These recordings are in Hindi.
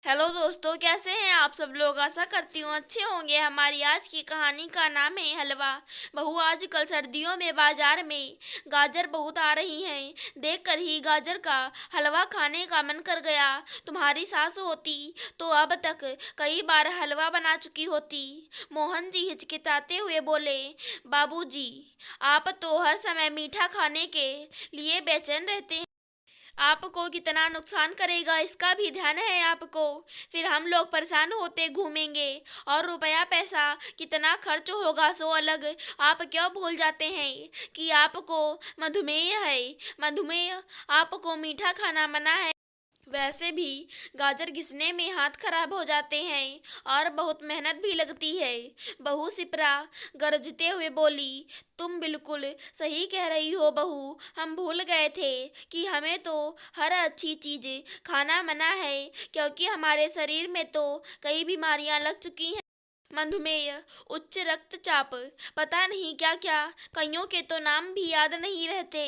हेलो दोस्तों, कैसे हैं आप सब लोग। आशा करती हूँ अच्छे होंगे। हमारी आज की कहानी का नाम है हलवा। बहू, आजकल सर्दियों में बाजार में गाजर बहुत आ रही हैं। देखकर ही गाजर का हलवा खाने का मन कर गया। तुम्हारी सास होती तो अब तक कई बार हलवा बना चुकी होती। मोहन जी हिचकिचाते हुए बोले, बाबूजी, आप तो हर समय मीठा खाने के लिए बेचैन रहते हैं। आपको कितना नुकसान करेगा इसका भी ध्यान है आपको। फिर हम लोग परेशान होते घूमेंगे और रुपया पैसा कितना खर्च होगा सो अलग। आप क्यों भूल जाते हैं कि आपको मधुमेह है। मधुमेह आपको मीठा खाना मना है। वैसे भी गाजर घिसने में हाथ खराब हो जाते हैं और बहुत मेहनत भी लगती है। बहू सिपरा गरजते हुए बोली, तुम बिल्कुल सही कह रही हो बहू। हम भूल गए थे कि हमें तो हर अच्छी चीज़ खाना मना है, क्योंकि हमारे शरीर में तो कई बीमारियां लग चुकी हैं। मधुमेह, उच्च रक्तचाप, पता नहीं क्या क्या, कईयों के तो नाम भी याद नहीं रहते।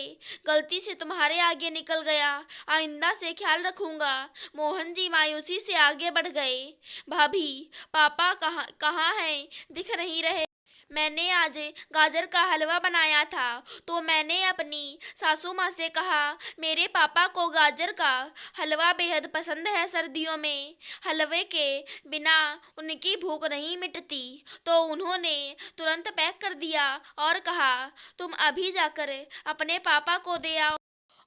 गलती से तुम्हारे आगे निकल गया, आइंदा से ख्याल रखूंगा। मोहन जी मायूसी से आगे बढ़ गए। भाभी, पापा कहाँ कहाँ हैं, दिख नहीं रहे। मैंने आज गाजर का हलवा बनाया था तो मैंने अपनी सासू माँ से कहा, मेरे पापा को गाजर का हलवा बेहद पसंद है। सर्दियों में हलवे के बिना उनकी भूख नहीं मिटती। तो उन्होंने तुरंत पैक कर दिया और कहा, तुम अभी जाकर अपने पापा को दे आओ।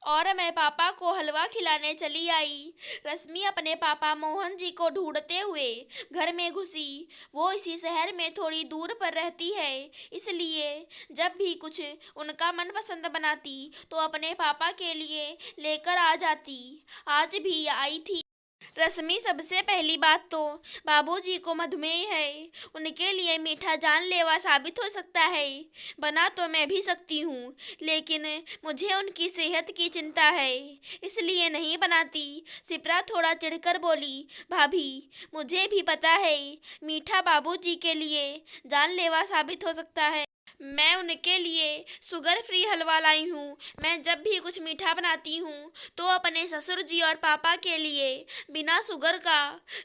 और मैं पापा को हलवा खिलाने चली आई। रश्मि अपने पापा मोहन जी को ढूंढते हुए घर में घुसी। वो इसी शहर में थोड़ी दूर पर रहती है, इसलिए जब भी कुछ उनका मनपसंद बनाती तो अपने पापा के लिए लेकर आ जाती। आज भी आई थी। रश्मि, सबसे पहली बात तो बाबूजी को मधुमेह है। उनके लिए मीठा जानलेवा साबित हो सकता है। बना तो मैं भी सकती हूँ, लेकिन मुझे उनकी सेहत की चिंता है, इसलिए नहीं बनाती। सिप्रा थोड़ा चिढ़कर बोली, भाभी, मुझे भी पता है मीठा बाबूजी के लिए जानलेवा साबित हो सकता है। मैं उनके लिए शुगर फ्री हलवा लाई हूँ। मैं जब भी कुछ मीठा बनाती हूँ तो अपने ससुर जी और पापा के लिए बिना शुगर का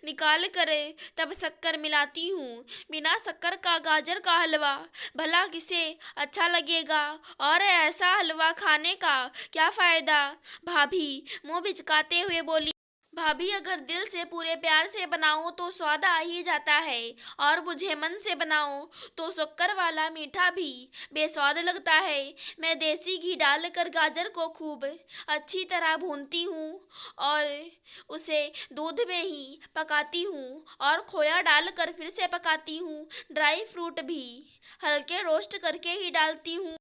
निकाल कर तब शक्कर मिलाती हूँ। बिना शक्कर का गाजर का हलवा भला किसे अच्छा लगेगा, और ऐसा हलवा खाने का क्या फ़ायदा। भाभी मुँह बिचकाते हुए बोली, भाभी, अगर दिल से पूरे प्यार से बनाओ तो स्वाद आ ही जाता है, और मुझे मन से बनाओ तो शक्कर वाला मीठा भी बेस्वाद लगता है। मैं देसी घी डालकर गाजर को खूब अच्छी तरह भूनती हूँ और उसे दूध में ही पकाती हूँ, और खोया डालकर फिर से पकाती हूँ। ड्राई फ्रूट भी हल्के रोस्ट करके ही डालती हूँ।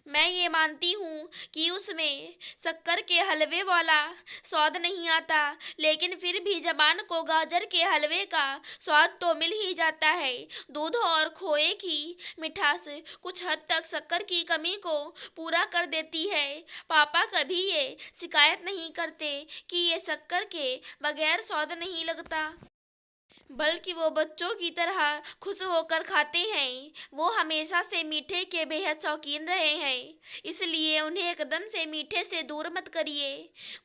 मैं ये मानती हूँ कि उसमें शक्कर के हलवे वाला स्वाद नहीं आता, लेकिन फिर भी जबान को गाजर के हलवे का स्वाद तो मिल ही जाता है। दूध और खोए की मिठास कुछ हद तक शक्कर की कमी को पूरा कर देती है। पापा कभी ये शिकायत नहीं करते कि ये शक्कर के बगैर स्वाद नहीं लगता, बल्कि वो बच्चों की तरह खुश होकर खाते हैं। वो हमेशा से मीठे के बेहद शौकीन रहे हैं, इसलिए उन्हें एकदम से मीठे से दूर मत करिए।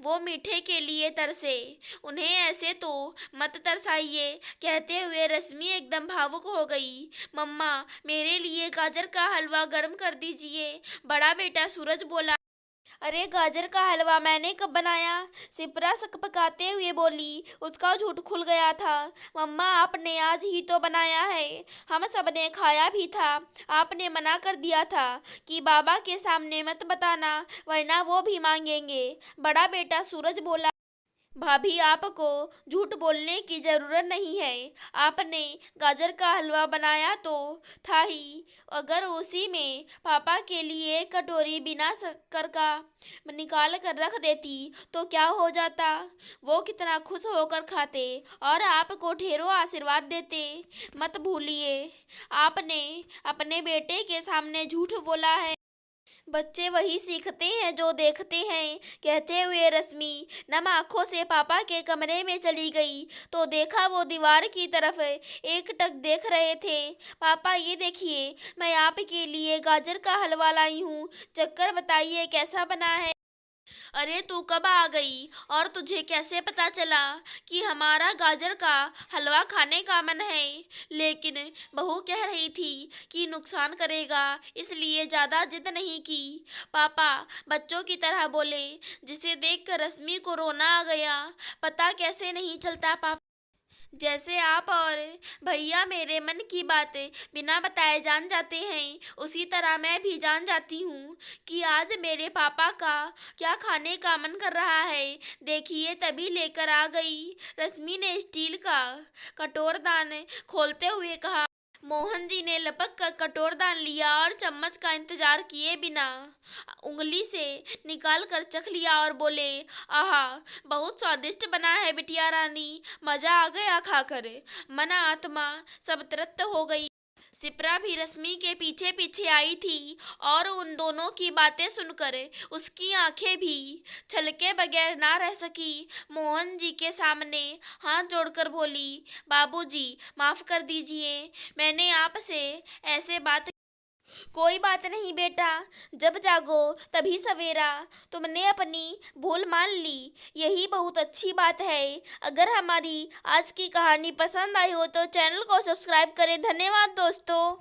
वो मीठे के लिए तरसे, उन्हें ऐसे तो मत तरसाइए। कहते हुए रश्मि एकदम भावुक हो गई। मम्मा, मेरे लिए गाजर का हलवा गर्म कर दीजिए, बड़ा बेटा सूरज बोला। अरे, गाजर का हलवा मैंने कब बनाया। सिपरा सकपकाते हुए बोली, उसका झूठ खुल गया था। मम्मा, आपने आज ही तो बनाया है, हम सब ने खाया भी था। आपने मना कर दिया था कि बाबा के सामने मत बताना, वरना वो भी मांगेंगे, बड़ा बेटा सूरज बोला। भाभी, आपको झूठ बोलने की ज़रूरत नहीं है। आपने गाजर का हलवा बनाया तो था ही। अगर उसी में पापा के लिए एक कटोरी बिना शक्कर का निकाल कर रख देती तो क्या हो जाता। वो कितना खुश होकर खाते और आपको ढेरों आशीर्वाद देते। मत भूलिए, आपने अपने बेटे के सामने झूठ बोला है। बच्चे वही सीखते हैं जो देखते हैं। कहते हुए रश्मि नम आंखों से पापा के कमरे में चली गई तो देखा वो दीवार की तरफ एकटक देख रहे थे। पापा, ये देखिए, मैं आपके लिए गाजर का हलवा लाई हूँ, चक्कर बताइए कैसा बना है। अरे तू कब आ गई और तुझे कैसे पता चला कि हमारा गाजर का हलवा खाने का मन है। लेकिन बहू कह रही थी कि नुकसान करेगा, इसलिए ज़्यादा जिद नहीं की। पापा बच्चों की तरह बोले, जिसे देखकर रश्मि को रोना आ गया। पता कैसे नहीं चलता पापा, जैसे आप और भैया मेरे मन की बातें बिना बताए जान जाते हैं, उसी तरह मैं भी जान जाती हूँ कि आज मेरे पापा का क्या खाने का मन कर रहा है। देखिए तभी लेकर आ गई। रश्मि ने स्टील का कटोरदान खोलते हुए कहा। मोहन जी ने लपक कर कटोरदान लिया और चम्मच का इंतजार किए बिना उंगली से निकाल कर चख लिया और बोले, आहा बहुत स्वादिष्ट बना है बिटिया रानी, मजा आ गया खाकर। मन आत्मा सब तृप्त हो गई। सिप्रा भी रश्मि के पीछे पीछे आई थी और उन दोनों की बातें सुनकर उसकी आंखें भी छलके बगैर ना रह सकी। मोहन जी के सामने हाथ जोड़कर बोली, बाबूजी माफ कर दीजिए, मैंने आपसे ऐसे बात। कोई बात नहीं बेटा, जब जागो तभी सवेरा। तुमने अपनी भूल मान ली, यही बहुत अच्छी बात है। अगर हमारी आज की कहानी पसंद आई हो तो चैनल को सब्सक्राइब करें। धन्यवाद दोस्तों।